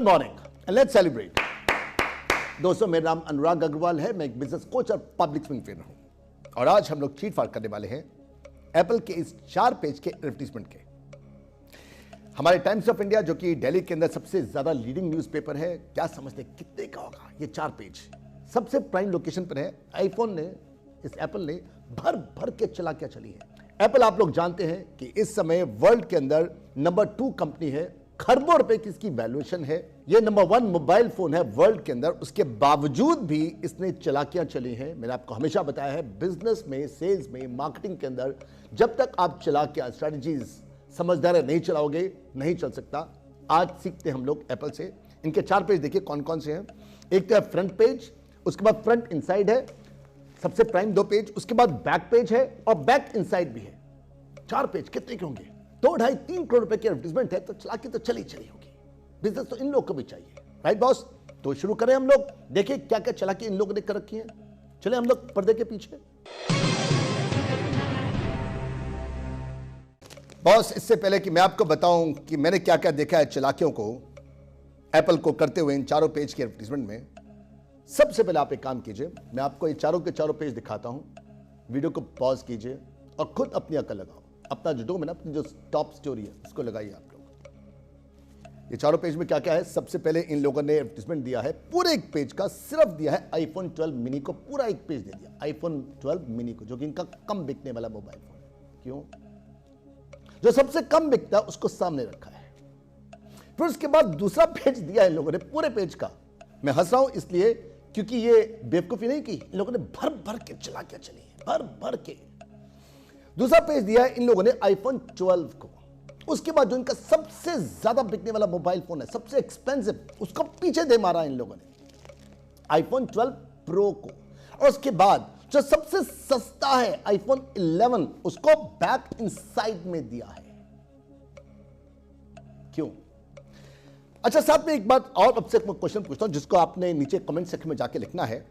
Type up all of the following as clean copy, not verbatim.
Morning and let's celebrate. दोस्तों, मेरा नाम अनुराग अग्रवाल है। मैं एक बिजनेस कोच और पब्लिक स्पीकिंग ट्रेनर हूं और आज हम लोग चीट फाड़ करने वाले हैं एप्पल के इस 4 पेज के एडवर्टीजमेंट के। हमारे टाइम्स ऑफ इंडिया, जो कि दिल्ली के अंदर सबसे ज्यादा लीडिंग न्यूज़पेपर है, क्या समझते हैं कितने का होगा ये 4 पेज? सबसे प्राइम लोकेशन पर है। आईफोन ने, इस एप्पल ने भर भर के चला क्या चली है। एप्पल, आप लोग जानते हैं कि इस समय वर्ल्ड के अंदर नंबर 2 कंपनी है। खरबों रुपए की इसकी वैल्यूएशन है। ये नंबर 1 मोबाइल फोन है वर्ल्ड के अंदर। उसके बावजूद भी इसने चलाकियां चली हैं। मैंने आपको हमेशा बताया है, बिजनेस में, सेल्स में, मार्केटिंग के अंदर जब तक आप चलाकियां, स्ट्रेटजीज समझदार नहीं चलाओगे, नहीं चल सकता। आज सीखते हैं हम लोग एप्पल से। इनके 4 पेज देखिए कौन कौन से हैं। एक तो है फ्रंट पेज, उसके बाद फ्रंट इनसाइड है, सबसे प्राइम 2 पेज, उसके बाद बैक पेज है और बैक इनसाइड भी है। 4 पेज कितने के होंगे? 2, 2.5, 3 करोड़ रुपए की एडवर्टाइजमेंट है, तो चलाकी तो चली होगी। बिजनेस तो इन लोग को भी चाहिए, राइट बॉस? तो शुरू करें हम लोग। देखिए क्या क्या चलाकी इन लोगों ने कर रखी है। चले हम लोग पर्दे के पीछे। बॉस, इससे पहले कि मैं आपको बताऊं कि मैंने क्या क्या देखा है चलाकियों को एप्पल को करते हुए इन 4 पेज के एडवर्टाइजमेंट में, सबसे पहले आप एक काम कीजिए। मैं आपको ये चारों के चारों पेज दिखाता हूं। वीडियो को पॉज कीजिए और खुद अपनी अकल लगाओ। अपना जो डोम है ना, अपनी जो टॉप स्टोरी है, उसको लगाइए आप लोग। ये चारों पेज में क्या क्या है? सबसे पहले इन लोगों ने एडवर्टाइजमेंट दिया है, पूरे एक पेज का सिर्फ दिया है आईफोन 12 मिनी को। पूरा एक पेज दे दिया आईफोन 12 मिनी को, जो कि इनका कम बिकने वाला मोबाइल फोन है। क्यों? जो सबसे कम बिकता है उसको सामने रखा है। फिर उसके बाद दूसरा पेज दिया है इन लोगों ने, पूरे पेज का। मैं हंस रहा हूं इसलिए क्योंकि ये बेवकूफी नहीं की, इन लोगों ने भर भर के चला क्या चली है, भर भर के। दूसरा पेज दिया है इन लोगों ने आईफोन 12 को। उसके बाद जो इनका सबसे ज्यादा बिकने वाला मोबाइल फोन है, सबसे एक्सपेंसिव, उसको पीछे दे मारा इन लोगों ने, आईफोन 12 प्रो को। और उसके बाद जो सबसे सस्ता है आईफोन 11, उसको बैक इनसाइड में दिया है। क्यों? अच्छा, साथ में एक बात और आपसे क्वेश्चन पूछता हूं, जिसको आपने नीचे कमेंट सेक्शन में जाके लिखना है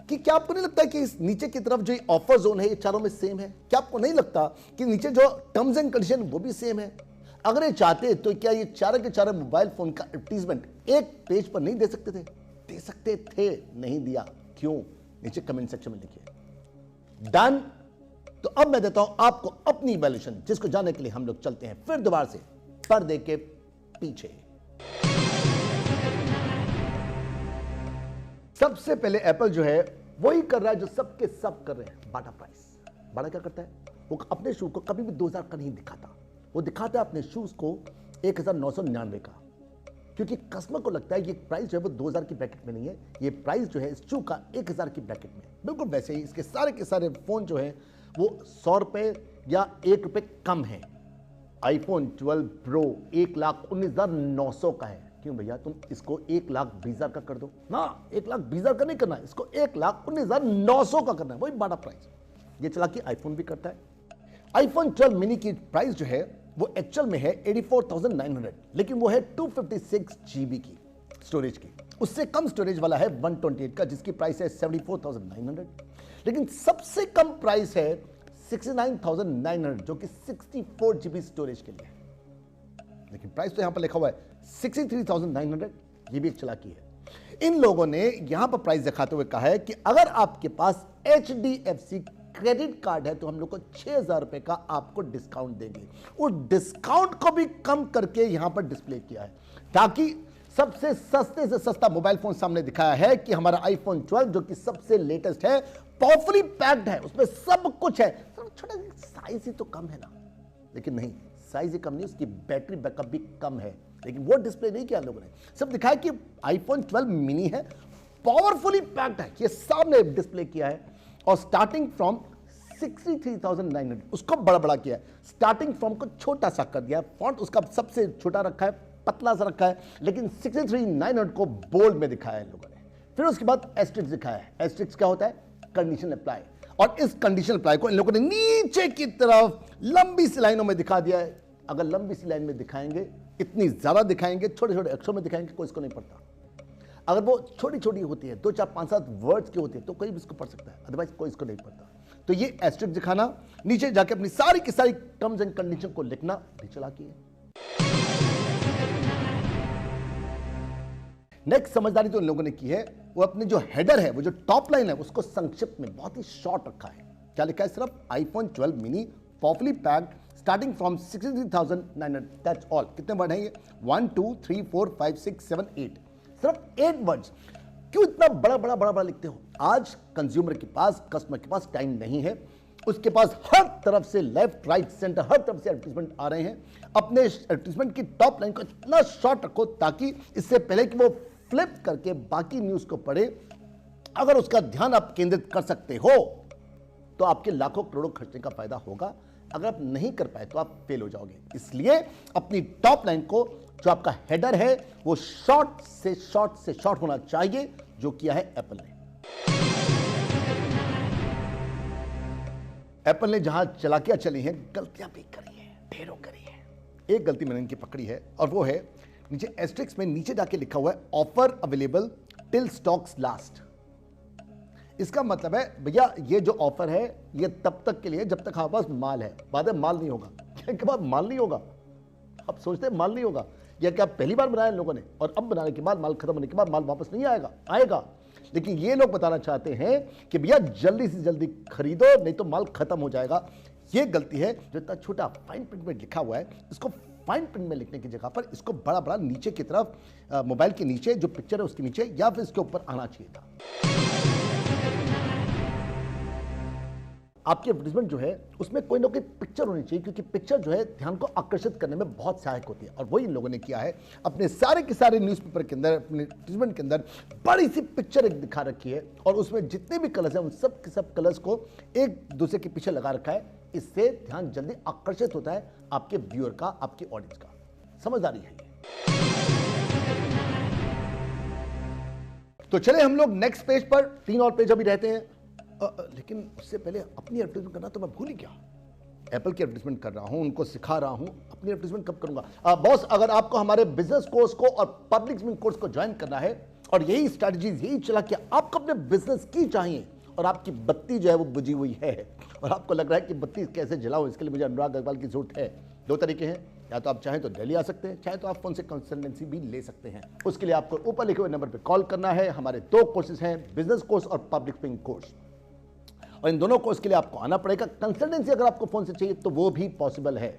कि क्या आपको नहीं लगता है कि इस नीचे की तरफ जो ऑफर जोन है, ये चारों में सेम है? क्या आपको नहीं लगता कि नीचे जो टर्म्स एंड कंडीशन वो भी सेम है? अगर ये चाहते तो क्या ये चारों के चारों मोबाइल फोन का एडवर्टाइजमेंट एक पेज पर नहीं दे सकते थे? दे सकते थे, नहीं दिया। क्यों? नीचे कमेंट सेक्शन में लिखिए। डन। तो अब मैं देता हूं आपको अपनी वैल्यूएशन, जिसको जानने के लिए हम लोग चलते हैं फिर दोबारा से पर्दे के पीछे। सबसे पहले एप्पल जो है वही कर रहा है जो सबके सब कर रहे हैं, बाटा प्राइस। बाटा क्या करता है? वो अपने शूज को कभी भी 2000 का नहीं दिखाता। वो दिखाता है अपने शूज को 1999 का, क्योंकि कस्टमर को लगता है ये प्राइस जो है वो 2000 की ब्रैकेट में नहीं है। ये प्राइस जो है इस शू का 1000 की ब्रैकेट में। बिल्कुल वैसे ही इसके सारे के सारे फोन जो है वो 100 रुपए या 1 रुपए कम है। आईफोन 12 प्रो 1,19,900 का है। क्यों भैया? तुम इसको 1,20,000 का कर दो ना। 1,20,000 का नहीं करना, इसको 1,19,900 का करना है। वही बाटा प्राइस। ये चलाकी आईफोन भी करता है। आईफोन 12 मिनी की प्राइस जो है वो एक्चुअल में है 84,900, लेकिन वो है 256 GB की स्टोरेज की। उससे कम स्टोरेज वाला है 128 का, जिसकी प्राइस है 74,900। लेकिन सबसे कम प्राइस है 69,900, जो कि 64 GB स्टोरेज के लिए है। लेकिन प्राइस तो यहां पर लिखा हुआ है 63,900। ये भी एक चलाकी है। इन लोगों ने यहां पर प्राइस दिखाते हुए कहा है कि अगर आपके पास HDFC क्रेडिट कार्ड है तो हम लोग को 6,000 रुपए का आपको डिस्काउंट देंगे। उस डिस्काउंट को भी कम करके यहां पर डिस्प्ले किया है, ताकि सबसे सस्ते से सस्ता मोबाइल फोन सामने दिखाया है कि हमारा आईफोन 12 जो कि सबसे लेटेस्ट है, पावरफुली पैक्ड है, उसमें सब कुछ है। छोटा साइज ही तो कम है ना। लेकिन नहीं, साइज ही कम नहीं, उसकी बैटरी बैकअप भी कम है। लेकिन वो डिस्प्ले नहीं किया लोगों ने। सब दिखाया कि आईफोन 12 मिनी है, पावरफुली पैक्ड है, ये सामने डिस्प्ले किया है। और स्टार्टिंग फ्रॉम 63,900, उसको बड़ा बड़ा किया है। स्टार्टिंग फ्रॉम को छोटा सा कर दिया है। फॉन्ट उसका सबसे छोटा रखा है, पतला सा रखा है, लेकिन 63,900 को बोल्ड में दिखाया है लोगों ने। फिर उसके बाद एस्ट्रिक्स दिखाया है। एस्ट्रिक्स क्या होता है? Condition apply. और इस कंडीशन अप्लाई को इन लोगों ने नीचे की तरफ लंबी सी लाइनों में दिखा दिया है। अगर लंबी सी लाइन में दिखाएंगे, इतनी ज्यादा दिखाएंगे, छोटे छोटे अक्षरों में दिखाएंगे, कोई इसको नहीं पढ़ता। अगर वो छोटी छोटी होती है, 2, 4, 5, 7 वर्ड्स की होती है, तो कोई भी इसको पढ़ सकता है, अदरवाइज कोई इसको नहीं पढ़ता। तो ये एस्ट्रिक्स दिखाना, नीचे जाके अपनी सारी की सारी टर्म्स एंड कंडीशन को लिखना भी चलाकी है। नेक्स्ट समझदारी तो इन लोगों ने की है, वो अपने जो हेडर है, वो जो टॉप लाइन है, उसको संक्षिप्त में बहुत ही शॉर्ट रखा है। क्या लिखा है? सिर्फ iPhone 12 mini popularly packed starting from 63,900, that's all. कितने वर्ड हैं ये? 1 2 3 4 5 6 7 8, सिर्फ 8 वर्ड्स। क्यों इतना बड़ा बड़ा बड़ा बड़ा लिखते हो? आज कंज्यूमर के पास, कस्टमर के पास टाइम नहीं है, उसके पास हर तरफ से लेफ्ट राइट सेंटर हर तरफ से एडवर्टाइजमेंट आ रहे हैं। अपने एडवर्टाइजमेंट की टॉप लाइन को इतना शॉर्ट रखो ताकि इससे पहले कि वो फ्लिप करके बाकी न्यूज को पढ़े, अगर उसका ध्यान आप केंद्रित कर सकते हो तो आपके लाखों करोड़ों खर्चने का फायदा होगा। अगर आप नहीं कर पाए तो आप फेल हो जाओगे। इसलिए अपनी टॉप लाइन को, जो आपका हेडर है, वो शॉर्ट से शॉर्ट होना चाहिए, जो किया है एप्पल ने। एप्पल ने जहां चलाकियां चली हैं, गलतियां भी करी हैं, ढेरों करी हैं। एक गलती मैंने इनकी पकड़ी है, और वो है नीचे एस्ट्रिक्स में नीचे जाके लिखा हुआ है offer available till stocks last. इसका मतलब है भैया ये जो ऑफर है ये तब तक के लिए जब तक हमारे पास माल है, बाद में माल नहीं होगा। क्या बाद माल नहीं होगा? आप सोचते हैं माल नहीं होगा, या क्या पहली बार बनाया इन लोगों ने और अब बनाने के बाद, माल खत्म होने के बाद माल वापस नहीं आएगा? आएगा। लेकिन ये लोग बताना चाहते हैं कि भैया जल्दी से जल्दी खरीदो, नहीं तो माल खत्म हो जाएगा। ये गलती है। जो इतना छोटा फाइन प्रिंट में लिखा हुआ है, इसको फाइन प्रिंट में लिखने की जगह पर इसको बड़ा बड़ा नीचे की तरफ, मोबाइल के नीचे जो पिक्चर है उसके नीचे या फिर इसके ऊपर आना चाहिए था। आपकी एडवर्टाइजमेंट जो है उसमें कोई ना कोई पिक्चर होनी चाहिए, क्योंकि पिक्चर जो है ध्यान को आकर्षित करने में बहुत सहायक होती है, और वही इन लोगों ने किया है। अपने सारे के सारे न्यूज़पेपर के अंदर, अपने एडवर्टाइजमेंट के अंदर बड़ी सी पिक्चर एक दिखा रखी है, और उसमें जितने भी कलर्स हैं उन सब के सब कलर्स को एक दूसरे के पीछे लगा रखा है। इससे ध्यान जल्दी आकर्षित होता है आपके व्यूअर का, आपकी ऑडियंस का। समझदारी है ये। तो चले हम लोग नेक्स्ट पेज पर, 3 और पेज अभी रहते हैं। लेकिन उससे पहले अपनी एडवर्टाइजमेंट करना तो मैं भूल ही गया। एप्पल की एडवर्टाइजमेंट कर रहा हूं, उनको सिखा रहा हूं, अपनी एडवर्टाइजमेंट कब करूंगा? बॉस, अगर आपको हमारे बिजनेस कोर्स को और पब्लिक स्पीकिंग कोर्स को ज्वाइन करना है, और यही स्ट्रैटेजीज, यही चला के आपको अपने बिजनेस की चाहिए, और आपकी बत्ती जो है वो बुझी हुई है, और आपको लग रहा है कि बत्ती कैसे जलाऊं, इसके लिए मुझे अनुराग अग्रवाल की जरूरत है। 2 तरीके हैं, या तो आप चाहें तो दिल्ली आ सकते हैं, चाहे तो आप फोन से कंसल्टेंसी भी ले सकते हैं। उसके लिए आपको ऊपर लिखे हुए नंबर पर कॉल करना है। हमारे 2 कोर्सेज हैं, बिजनेस कोर्स और पब्लिक स्पीकिंग कोर्स, और इन दोनों कोर्स के लिए आपको आना पड़ेगा। कंसल्टेंसी अगर आपको फोन से चाहिए तो वो भी पॉसिबल है,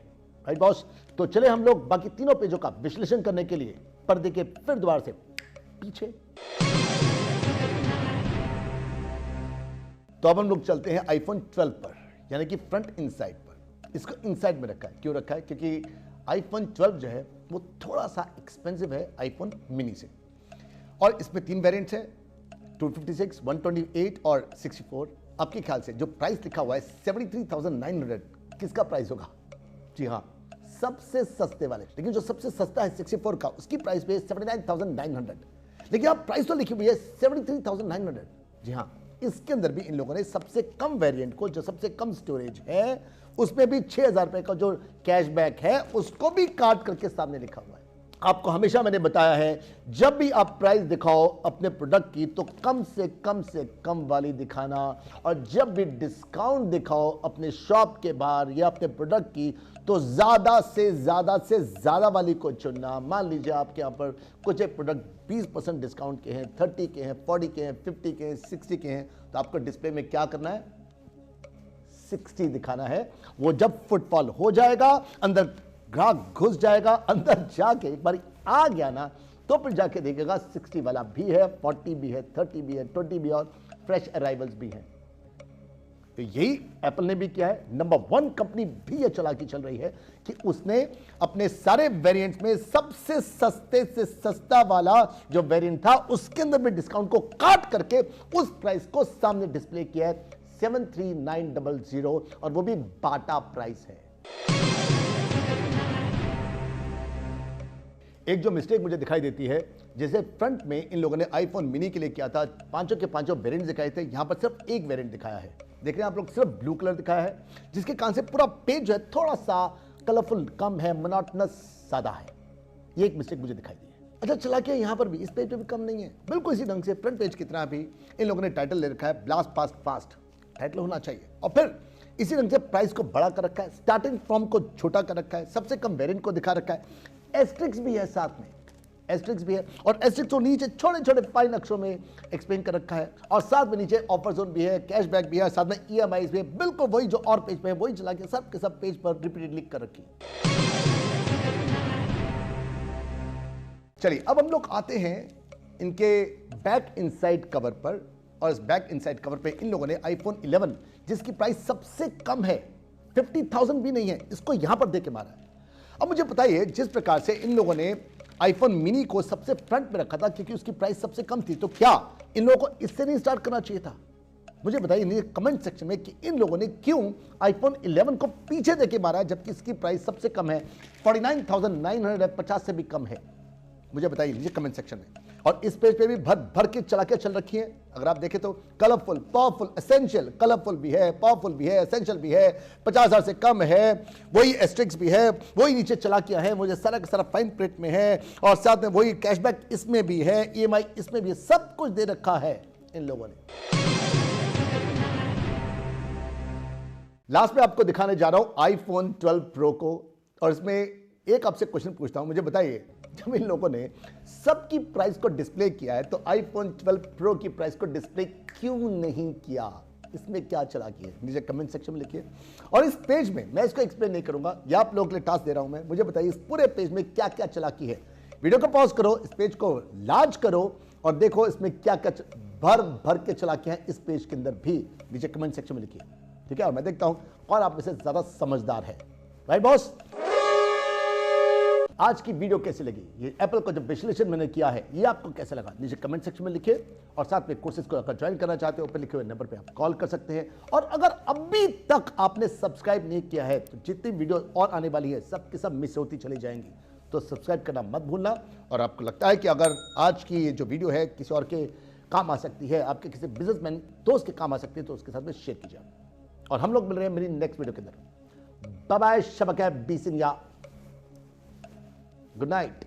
राइट बॉस? तो चले हम लोग बाकी तीनों पेजों का विश्लेषण करने के लिए पर्दे के फिर दोबारा से पीछे। तो अब हम लोग चलते हैं iPhone 12 पर, यानी कि फ्रंट इनसाइड पर। इसको इनसाइड में रखा है, क्यों रखा है? क्योंकि iPhone 12 जो है वो थोड़ा सा एक्सपेंसिव है iPhone मिनी से, और इसमें 3 वेरिएंट्स हैं, 256, 128 और 64। आपके ख्याल से जो प्राइस लिखा हुआ है 73,900, किसका प्राइस होगा? जी हाँ, सबसे सस्ते वाले। लेकिन जो सबसे सस्ता है 64 का, उसकी प्राइस पे 79,900। लेकिन आप प्राइस तो लिखी हुई है 73,900। जी हाँ, इसके अंदर भी इन लोगों ने सबसे कम वेरिएंट को, जो सबसे कम स्टोरेज है, उसमें भी 6,000 रुपए का जो कैशबैक है उसको भी काट करके सामने लिखा हुआ है। आपको हमेशा मैंने बताया है, जब भी आप प्राइस दिखाओ अपने प्रोडक्ट की तो कम से कम वाली दिखाना, और जब भी डिस्काउंट दिखाओ अपने शॉप के बाहर या अपने प्रोडक्ट की तो ज्यादा से ज्यादा वाली को चुनना। मान लीजिए आपके यहाँ पर कुछ एक प्रोडक्ट 20% डिस्काउंट के हैं, 30 के हैं, 40 के हैं, 50 के हैं, 60 के हैं, तो आपको डिस्प्ले में क्या करना है? 60 दिखाना है। वो जब फुटफॉल हो जाएगा, अंदर ग्राहक घुस जाएगा, अंदर जाके एक बार आ गया ना, तो फिर जाके देखेगा 60 वाला भी है, 40 भी है, 30 भी है, 20 भी है, और फ्रेश अराइवल्स भी हैं। तो यही एप्पल ने भी किया है। नंबर 1 कंपनी भी ये चालाकी चल रही है कि उसने अपने सारे वेरिएंट्स में सबसे सस्ते से सस्ता वाला जो वेरिएंट था उसके अंदर भी डिस्काउंट को काट करके उस प्राइस को सामने डिस्प्ले किया है, 73,900, और वो भी बाटा प्राइस है। एक जो मिस्टेक मुझे दिखाई देती है, जैसे फ्रंट में इन लोगों ने आईफोन मिनी के लिए किया था, 5 के 5 वेरिएंट दिखाए थे, यहां पर सिर्फ एक वेरिएंट दिखाया है। देख रहे हैं आप लोग, सिर्फ ब्लू कलर दिखाया है, जिसके कारण से पूरा पेज जो है थोड़ा सा कलरफुल कम है, मोनोटोनस सादा है। ये एक मिस्टेक मुझे दिखाई दी है। अच्छा, चला के यहां पर भी इस पेज पे भी कम नहीं है, बिल्कुल इसी ढंग से फ्रंट पेज की तरह भी इन लोगों ने टाइटल ले रखा है, ब्लास्ट फास्ट फास्ट टाइटल होना चाहिए, और फिर इसी ढंग से प्राइस को बड़ा कर रखा है, स्टार्टिंग फ्रॉम को छोटा कर रखा है, सबसे कम वेरिएंट को दिखा रखा है, एस्ट्रिक्स भी है साथ में। एस्ट्रिक्स भी है और एस्ट्रिक्स को नीचे छोटे छोटे फाइन अक्षरों में एक्सप्लेन कर रखा है और साथ में नीचे ऑफर जोन भी है, कैशबैक भी है, साथ में EMI भी है। बिल्कुल वही जो और पेज पे है वही चला के सब के सब पेज पर रिपीटेड लिख कर रखी है। चलिए अब हम लोग आते हैं इनके बैक इनसाइड कवर पर और इस बैक इनसाइड कवर पे इन लोगों ने आईफोन 11 जिसकी प्राइस सबसे कम है 50,000 भी नहीं है इसको यहां पर देके मारा है। अब मुझे बताइए जिस प्रकार से इन लोगों ने आईफोन मिनी को सबसे फ्रंट में रखा था क्योंकि उसकी प्राइस सबसे कम थी, तो क्या इन लोगों को इससे नहीं स्टार्ट करना चाहिए था? मुझे बताइए कमेंट सेक्शन में कि इन लोगों ने क्यों आईफोन 11 को पीछे देके मारा है जबकि इसकी प्राइस सबसे कम है 49,950 से भी कम है। मुझे बताइए नीचे कमेंट सेक्शन में। और इस पेज पे भी भर भर के चला के चल रखी है। अगर आप देखें तो कलरफुल, पावरफुल, एसेंशियल, कलरफुल भी है, पावरफुल भी है, एसेंशियल भी है, 50,000 से कम है, वही एस्ट्रिक्स भी है, वही नीचे चला किया है, मुझे सारा का सारा फाइन प्रिंट में है और साथ में वही कैशबैक इसमें भी है, EMI इसमें भी है, सब कुछ दे रखा है इन लोगों ने। लास्ट में आपको दिखाने जा रहा हूं आईफोन 12 प्रो को और इसमें एक आपसे क्वेश्चन पूछता हूं, मुझे बताइए जब इन लोगों ने सबकी प्राइस को डिस्प्ले किया है तो आईफोन 12 प्रो की प्राइस को डिस्प्ले क्यों नहीं किया? इसमें क्या चालाकी है? नीचे कमेंट सेक्शन में लिखिए। और इस पेज में मैं इसको एक्सप्लेन नहीं करूंगा, या आप लोगों के लिए टास्क दे रहा हूं मैं, मुझे बताइए इस पूरे पेज में क्या क्या चालाकी है। वीडियो को पॉज करो, इस पेज को लार्ज करो और देखो इसमें क्या क्या भर भर के चालाकियां हैं इस पेज के अंदर भी। नीचे कमेंट सेक्शन में लिखिए, ठीक है? और मैं देखता हूं कौन आप में से ज्यादा समझदार है। Right boss? आज की वीडियो कैसी लगी? ये एप्पल का जो विश्लेषण मैंने किया है ये आपको कैसा लगा? नीचे कमेंट सेक्शन में लिखिए और साथ में कोर्सेज को अगर ज्वाइन करना चाहते हो ऊपर लिखे हुए नंबर पे आप कॉल कर सकते हैं। और अगर अभी तक आपने सब्सक्राइब नहीं किया है तो जितनी वीडियो और आने वाली है सब के सब मिस होती चली जाएंगी, तो सब्सक्राइब करना मत भूलना। और आपको लगता है कि अगर आज की ये जो वीडियो है किसी और के काम आ सकती है, आपके किसी बिजनेसमैन दोस्त के काम आ सकती है, तो उसके साथ में शेयर कीजिए। और हम लोग मिल रहे हैं मेरी नेक्स्ट वीडियो के अंदर। बाय बाय, शबक है बी सिंह, गुड नाइट।